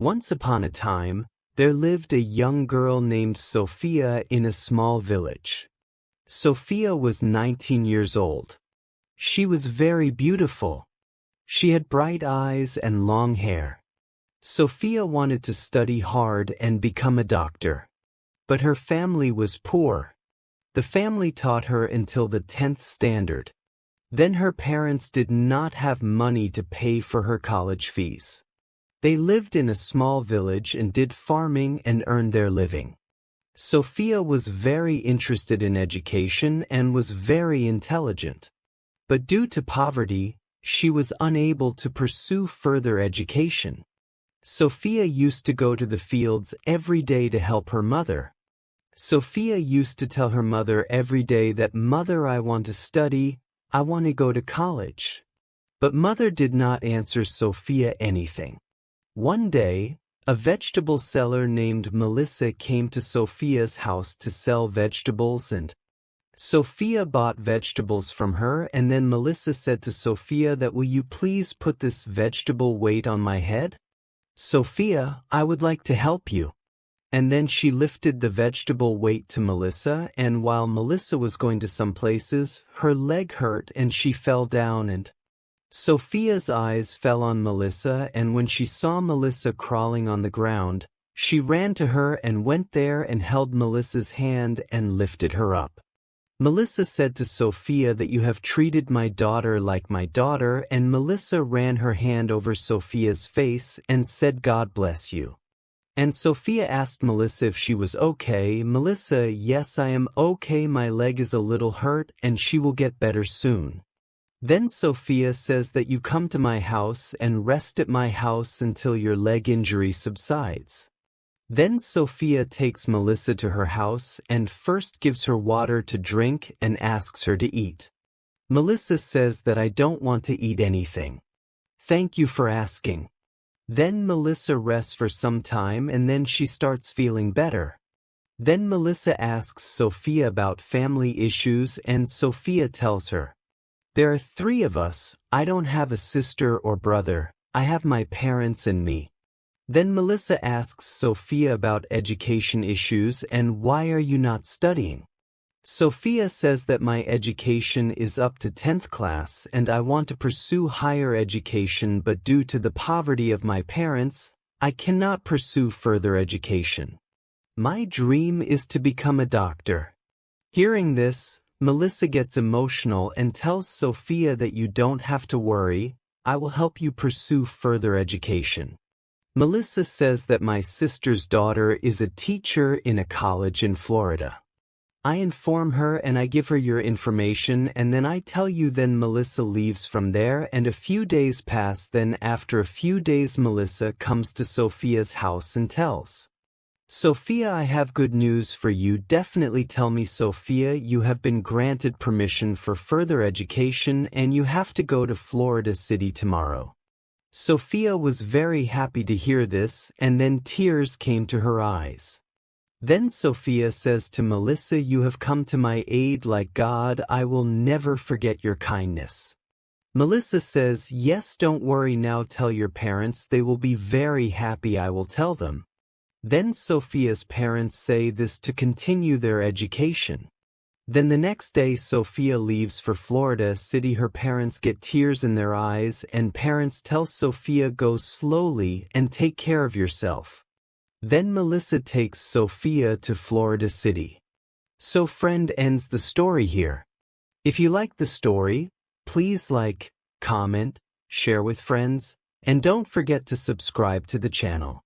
Once upon a time, there lived a young girl named Sophia in a small village. Sophia was 19 years old. She was very beautiful. She had bright eyes and long hair. Sophia wanted to study hard and become a doctor. But her family was poor. The family taught her until the 10th standard. Then her parents did not have money to pay for her college fees. They lived in a small village and did farming and earned their living. Sophia was very interested in education and was very intelligent. But due to poverty, she was unable to pursue further education. Sophia used to go to the fields every day to help her mother. Sophia used to tell her mother every day that, "Mother, I want to study, I want to go to college." But mother did not answer Sophia anything. One day, a vegetable seller named Melissa came to Sophia's house to sell vegetables, and Sophia bought vegetables from her, and then Melissa said to Sophia that, "Will you please put this vegetable weight on my head? Sophia, I would like to help you." And then she lifted the vegetable weight to Melissa, and while Melissa was going to some places, her leg hurt and she fell down, and Sophia's eyes fell on Melissa, and when she saw Melissa crawling on the ground, she ran to her and went there and held Melissa's hand and lifted her up. Melissa said to Sophia that, "You have treated my daughter like my daughter," and Melissa ran her hand over Sophia's face and said, "God bless you." And Sophia asked Melissa if she was okay. Melissa, "Yes, I am okay, my leg is a little hurt and she will get better soon." Then Sophia says that, "You come to my house and rest at my house until your leg injury subsides." Then Sophia takes Melissa to her house and first gives her water to drink and asks her to eat. Melissa says that, "I don't want to eat anything. Thank you for asking." Then Melissa rests for some time and then she starts feeling better. Then Melissa asks Sophia about family issues and Sophia tells her, "There are 3 of us, I don't have a sister or brother, I have my parents and me." Then Melissa asks Sophia about education issues and, "Why are you not studying?" Sophia says that, "My education is up to 10th class and I want to pursue higher education, but due to the poverty of my parents, I cannot pursue further education. My dream is to become a doctor." Hearing this, Melissa gets emotional and tells Sophia that, "You don't have to worry, I will help you pursue further education." Melissa says that, "My sister's daughter is a teacher in a college in Florida. I inform her and I give her your information and then I tell you." Then Melissa leaves from there and a few days pass. Then after a few days Melissa comes to Sophia's house and tells Sophia, "I have good news for you. Definitely tell me, Sophia, you have been granted permission for further education and you have to go to Florida City tomorrow." Sophia was very happy to hear this and then tears came to her eyes. Then Sophia says to Melissa, "You have come to my aid like God. I will never forget your kindness." Melissa says, "Yes, don't worry now, tell your parents, they will be very happy, I will tell them." Then Sophia's parents say this to continue their education. Then the next day Sophia leaves for Florida City. Her parents get tears in their eyes and parents tell Sophia, "Go slowly and take care of yourself." Then Melissa takes Sophia to Florida City. So friend, ends the story here. If you like the story, please like, comment, share with friends, and don't forget to subscribe to the channel.